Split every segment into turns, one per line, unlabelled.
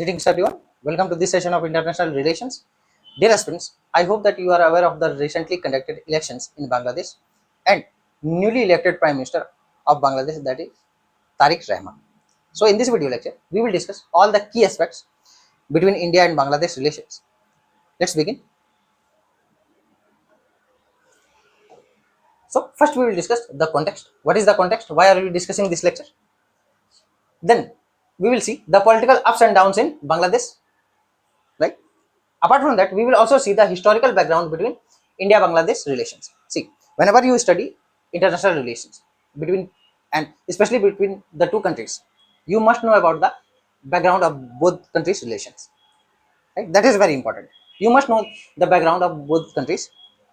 Greetings everyone. Welcome to this session of international relations. Dear aspirants, I hope that you are aware of the recently conducted elections in Bangladesh and newly elected Prime Minister of Bangladesh, that is Tarique Rahman. So in this video lecture, we will discuss all the key aspects between India and Bangladesh relations. Let's begin. So first we will discuss the context. What is the context? Why are we discussing this lecture? Then we will see the political ups and downs in Bangladesh, right? Apart from that, we will also see the historical background between India-Bangladesh relations. See, whenever you study international relations between and especially between the two countries, you must know about the background of both countries' relations. Right? That is very important. You must know the background of both countries,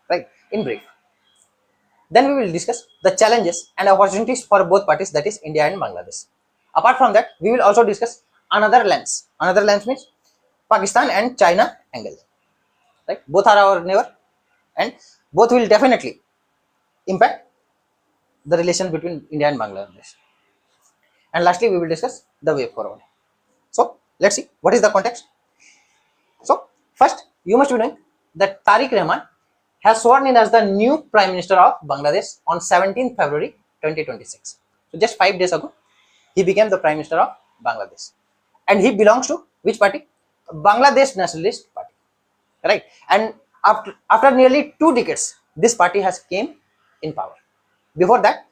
right? In brief. Then we will discuss the challenges and opportunities for both parties, that is India and Bangladesh. Apart from that, we will also discuss another lens. Another lens means Pakistan and China angle. Right? Both are our neighbor, and both will definitely impact the relation between India and Bangladesh. And lastly, we will discuss the way forward. So let's see what is the context. So first, you must be knowing that Tarique Rahman has sworn in as the new Prime Minister of Bangladesh on 17th February 2026. So just 5 days ago, he became the Prime Minister of Bangladesh, and he belongs to which party? Bangladesh Nationalist Party, right? And after nearly 2 decades, this party has came in power. Before that,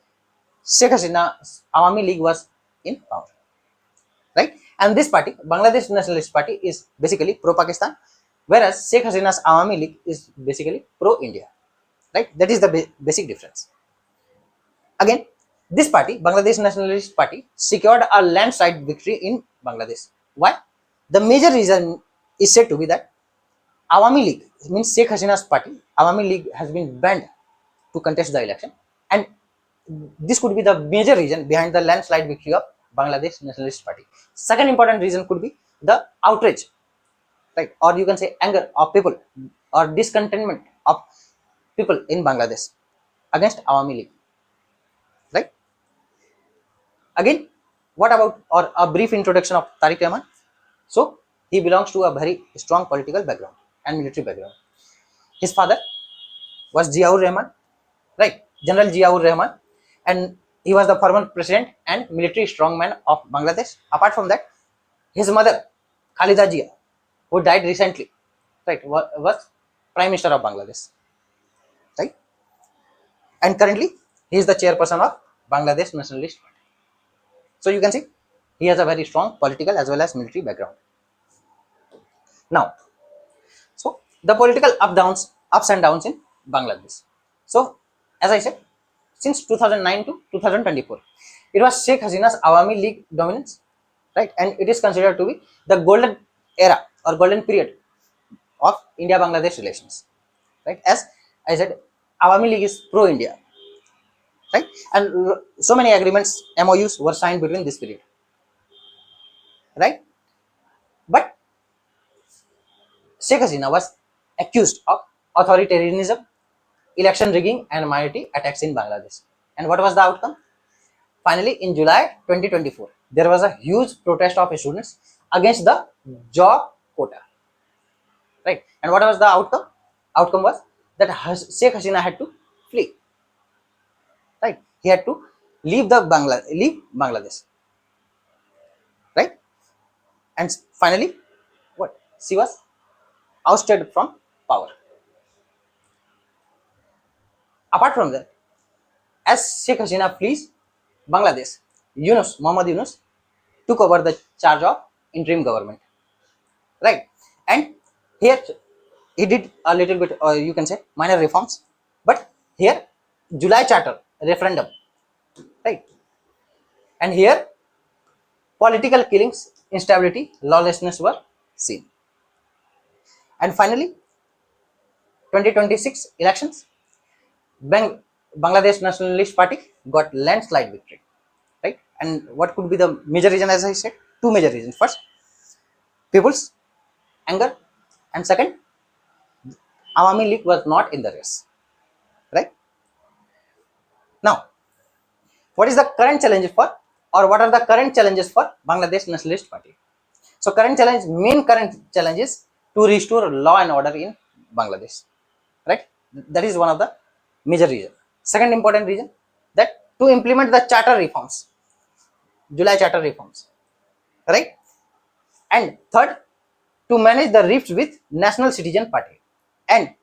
Sheikh Hasina's Awami League was in power, right? And this party, Bangladesh Nationalist Party, is basically pro-Pakistan, whereas Sheikh Hasina's Awami League is basically pro-India, right? That is the basic difference. Again, this party, Bangladesh Nationalist Party, secured a landslide victory in Bangladesh. Why? The major reason is said to be that Awami League, means Sheikh Hasina's party, Awami League has been banned to contest the election, and this could be the major reason behind the landslide victory of Bangladesh Nationalist Party. Second important reason could be the outrage, right, or you can say anger of people or discontentment of people in Bangladesh against Awami League, right? Again, what about or a brief introduction of Tariq Rahman? So he belongs to a very strong political background and military background. His father was Ziaur Rahman, right? General Ziaur Rahman, and he was the former president and military strongman of Bangladesh. Apart from that, his mother, Khalida Zia, who died recently, right, was Prime Minister of Bangladesh, right? And currently, he is the chairperson of Bangladesh Nationalist Party. So you can see, he has a very strong political as well as military background. Now, so the political ups and downs in Bangladesh. So, as I said, since 2009 to 2024, it was Sheikh Hasina's Awami League dominance, right? And it is considered to be the golden era or golden period of India-Bangladesh relations, right? As I said, Awami League is pro-India, right? And so many agreements, MOUs were signed between this period, right? But Sheikh Hasina was accused of authoritarianism, election rigging, and minority attacks in Bangladesh. And what was the outcome? Finally, in July 2024, there was a huge protest of students against the job quota, right? And what was the outcome? Outcome was that Sheikh Hasina had to flee, right? He had to leave Bangladesh, right? And finally, what? She was ousted from power. Apart from that, as Sheikh Hasina flees Bangladesh, Muhammad Yunus took over the charge of interim government, right? And here he did a little bit, you can say, minor reforms. But here, July Charter referendum, right? And here, political killings, instability, lawlessness were seen. And finally, 2026 elections, Bangladesh Nationalist Party got landslide victory, right? And what could be the major reason? As I said, two major reasons. First, people's anger, and second, Awami League was not in the race, right? Now, what is the current challenge for, or what are the current challenges for Bangladesh Nationalist Party? So main current challenge is to restore law and order in Bangladesh, right? That is one of the major reason. Second important reason, that to implement the charter reforms, July charter reforms, right? And third, to manage the rifts with National Citizen Party. And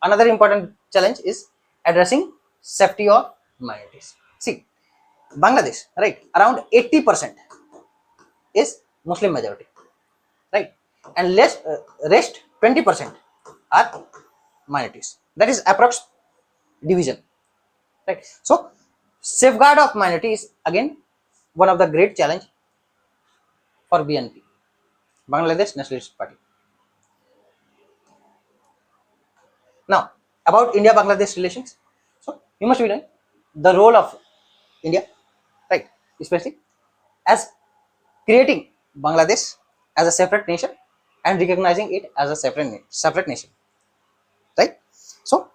another important challenge is addressing safety of minorities. See, Bangladesh, right? Around 80% is Muslim majority, right? And rest 20% are minorities. That is approx division, right? So safeguard of minority is again one of the great challenge for BNP, Bangladesh Nationalist Party. Now about India-Bangladesh relations. So you must be knowing the role of India, right? Especially as creating Bangladesh as a separate nation and recognizing it as a separate nation, right? So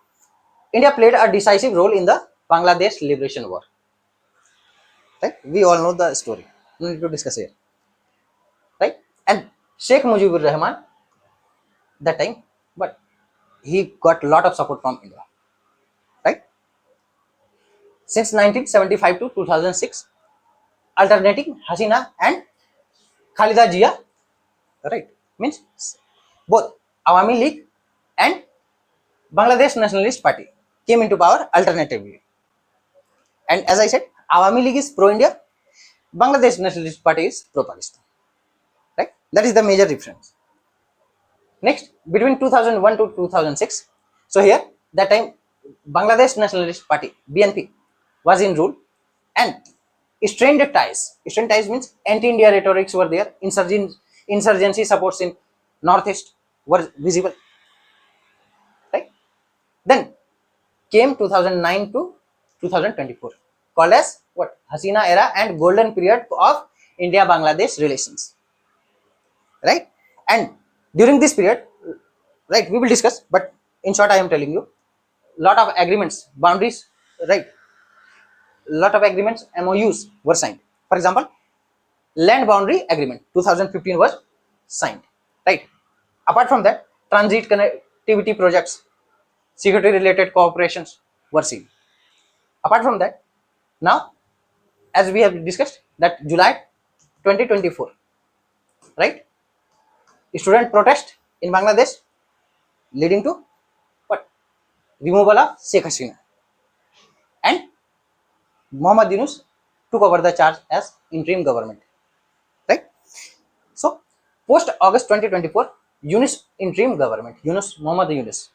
India played a decisive role in the Bangladesh Liberation War, right? We all know the story. No need to discuss here, right? And Sheikh Mujibur Rahman that time, but he got a lot of support from India, right? Since 1975 to 2006, alternating Hasina and Khalida Jia, right? Means both Awami League and Bangladesh Nationalist Party came into power alternatively. And as I said, Awami League is pro-India, Bangladesh Nationalist Party is pro-Pakistan, right? That is the major difference. Next, between 2001 to 2006, so here that time Bangladesh Nationalist Party (BNP) was in rule, and strained ties. Strained ties means anti-India rhetorics were there. Insurgency supports in northeast were visible, right? Then came 2009 to 2024, called as what Hasina era and golden period of India-Bangladesh relations, right? And during this period, right, we will discuss, but in short I am telling you, lot of agreements, boundaries, right, lot of agreements, MOUs were signed. For example, land boundary agreement 2015 was signed, right? Apart from that, transit connectivity projects, security related cooperations were seen. Apart from that, now as we have discussed that July 2024, right, student protest in Bangladesh leading to what, removal of Sheikh Hasina, and Muhammad Yunus took over the charge as interim government, right? So post August 2024, Yunus interim government, Yunus Muhammad Yunus,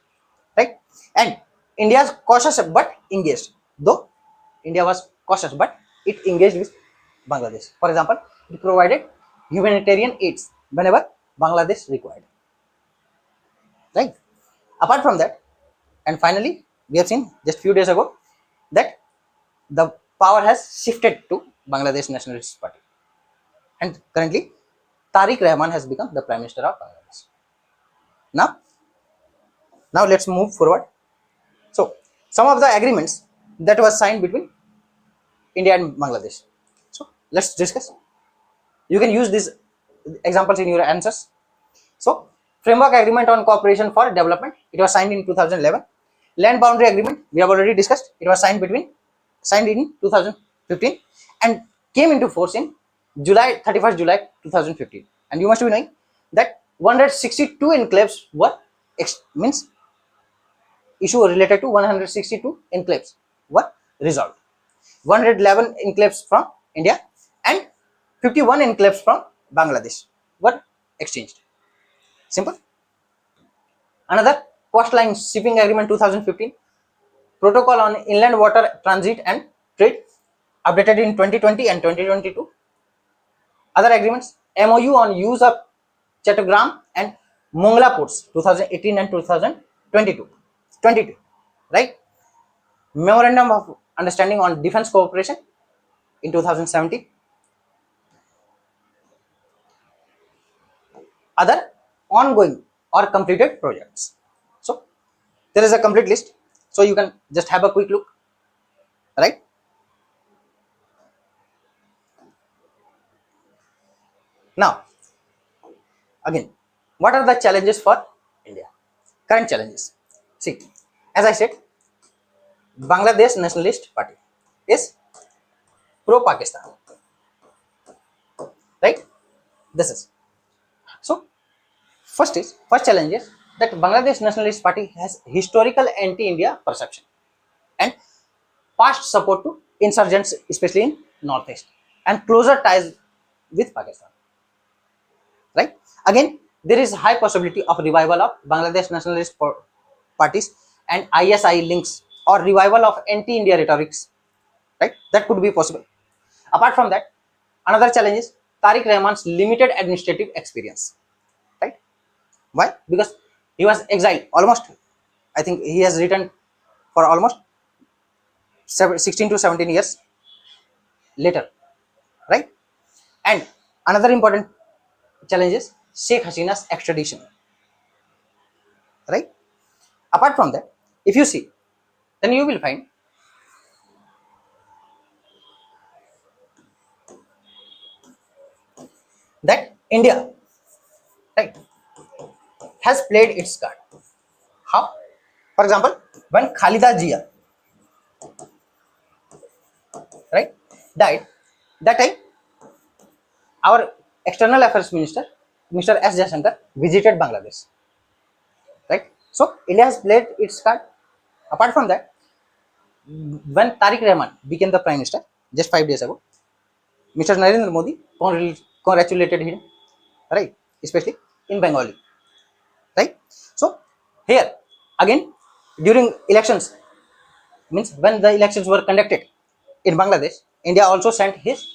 right? And India's cautious but engaged. Though India was cautious, but it engaged with Bangladesh. For example, it provided humanitarian aids whenever Bangladesh required, right? Apart from that, and finally, we have seen just few days ago that the power has shifted to Bangladesh Nationalist Party, and currently Tarique Rahman has become the Prime Minister of Bangladesh. Now, now let's move forward. So, some of the agreements that was signed between India and Bangladesh. So, let's discuss. You can use these examples in your answers. So, Framework Agreement on Cooperation for Development, it was signed in 2011. Land Boundary Agreement, we have already discussed. It was signed in 2015 and came into force in 31st July 2015. And you must be knowing that 162 enclaves were means issue related to 162 enclaves were resolved. 111 enclaves from India and 51 enclaves from Bangladesh were exchanged. Simple. Another coastline shipping agreement 2015, protocol on inland water transit and trade updated in 2020 and 2022. Other agreements, MOU on use of Chattogram and Mongla ports 2018 and 2022, right? Memorandum of Understanding on Defense Cooperation in 2017. Other ongoing or completed projects. So there is a complete list. So you can just have a quick look, right? Now, Again, what are the challenges for India? Current challenges. See, as I said, Bangladesh Nationalist Party is pro-Pakistan, right? This is so. First challenge is that Bangladesh Nationalist Party has historical anti-India perception and past support to insurgents, especially in Northeast, and closer ties with Pakistan. Right? Again, there is high possibility of revival of Bangladesh Nationalist parties and ISI links or revival of anti-India rhetorics. Right? That could be possible. Apart from that, another challenge is Tarique Rahman's limited administrative experience. Right? Why? Because he was exiled almost. I think he has returned for almost 16 to 17 years later. Right? And another important challenge is Sheikh Hasina's extradition. Right? Apart from that, if you see, then you will find that India, right, has played its card. How? For example, when Khalida Zia, right, died, that time our external affairs minister, Mr. S. Jaishankar, visited Bangladesh. Right? So India has played its card. Apart from that, when Tarique Rahman became the prime minister just 5 days ago, Mr. Narendra Modi congratulated him, right? Especially in Bengali, right? So here again during elections, means when the elections were conducted in Bangladesh, India also sent his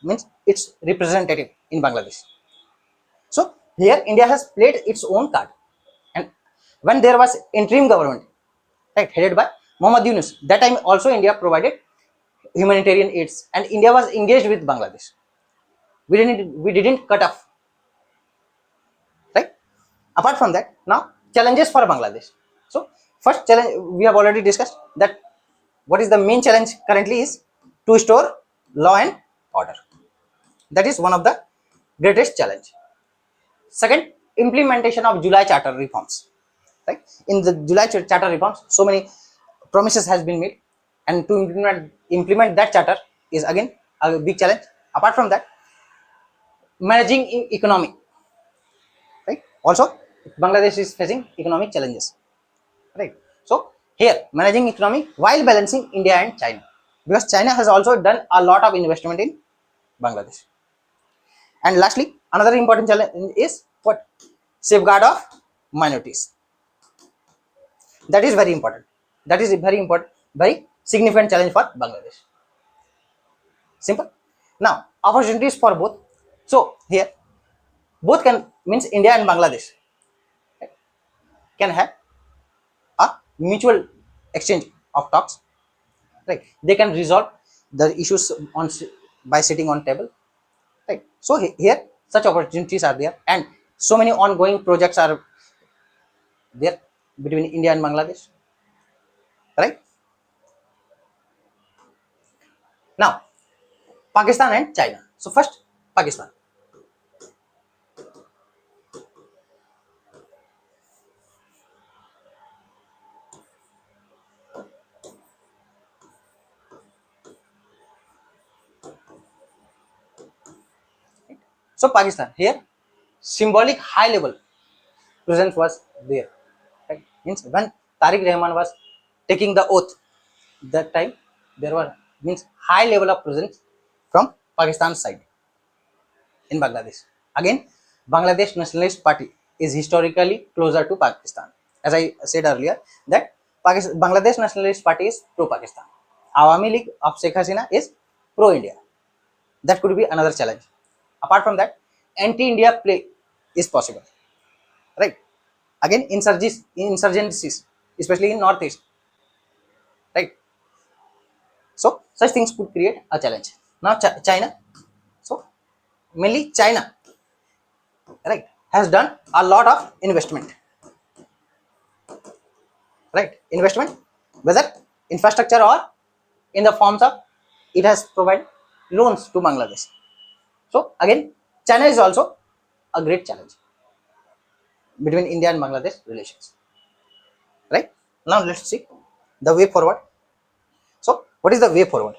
means its representative in Bangladesh. So here India has played its own card, and when there was interim government, right, headed by Muhammad Yunus, that time also India provided humanitarian aids, and India was engaged with Bangladesh. We didn't cut off, right? Apart from that, now challenges for Bangladesh. So first challenge we have already discussed that what is the main challenge currently is to restore law and order. That is one of the greatest challenge. Second, implementation of July Charter reforms. Right? In the July Charter reforms, so many promises has been made, and to implement that charter is again a big challenge. Apart from that, managing economy. Right? Also, Bangladesh is facing economic challenges. Right? So here managing economy while balancing India and China, because China has also done a lot of investment in Bangladesh. And lastly, another important challenge is what? Safeguard of minorities. That is very important. That is very important, very significant challenge for Bangladesh. Simple. Now, opportunities for both. So here, both can means India and Bangladesh can have a mutual exchange of talks. Right? They can resolve the issues on by sitting on table. Right? So here, such opportunities are there, and so many ongoing projects are there between India and Bangladesh. Right? Now, Pakistan and China. So first, Pakistan. So Pakistan here, symbolic high level presence was there. Right? Means when Tarique Rahman was taking the oath, that time there were means high level of presence from Pakistan's side in Bangladesh. Again, Bangladesh Nationalist Party is historically closer to Pakistan. As I said earlier, that Bangladesh Nationalist Party is pro-Pakistan. Awami League of Sheikh Hasina is pro-India. That could be another challenge. Apart from that, anti-India play is possible. Right? Again, insurgencies, especially in Northeast. Right? So, such things could create a challenge. Now, China. So, mainly China, right, has done a lot of investment. Right? Investment, whether infrastructure or in the forms of it has provided loans to Bangladesh. So, again, China is also a great challenge. between India and Bangladesh relations. Right? Now let's see the way forward. So, what is the way forward?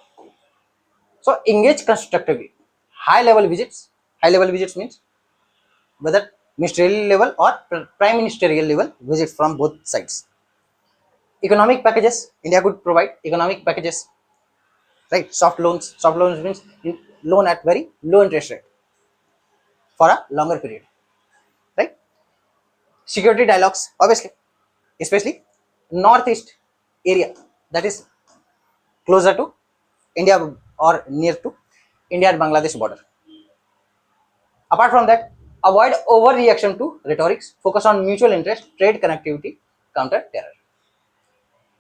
So, engage constructively. High level visits. High level visits means whether ministerial level or prime ministerial level visits from both sides. Economic packages. India could provide economic packages. Right? Soft loans. Soft loans means loan at very low interest rate for a longer period. Right? Security dialogues. Obviously, especially northeast area, that is closer to India or near to India and Bangladesh border. Apart from that, avoid overreaction to rhetorics, focus on mutual interest, trade connectivity, counter terror.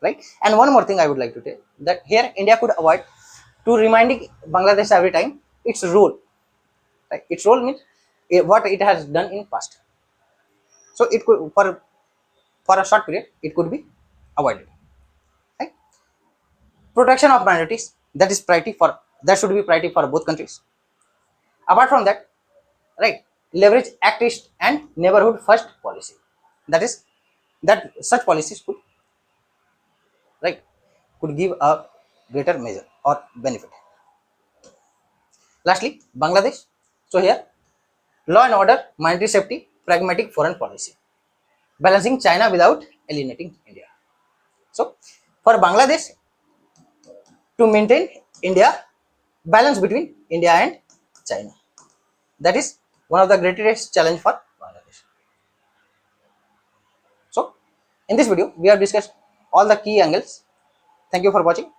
Right? And one more thing I would like to tell, that here India could avoid to reminding Bangladesh every time its role. Right? Its role means what it has done in past. So it could for a short period it could be avoided. Right? Protection of minorities, that should be priority for both countries. Apart from that, right, leverage act east and neighborhood first policy. That is that such policies could give a greater measure or benefit. Lastly, Bangladesh. So here, law and order, monetary safety, pragmatic foreign policy, balancing China without alienating India. So for Bangladesh to maintain India, balance between India and China. That is one of the greatest challenge for Bangladesh. So in this video, we have discussed all the key angles. Thank you for watching.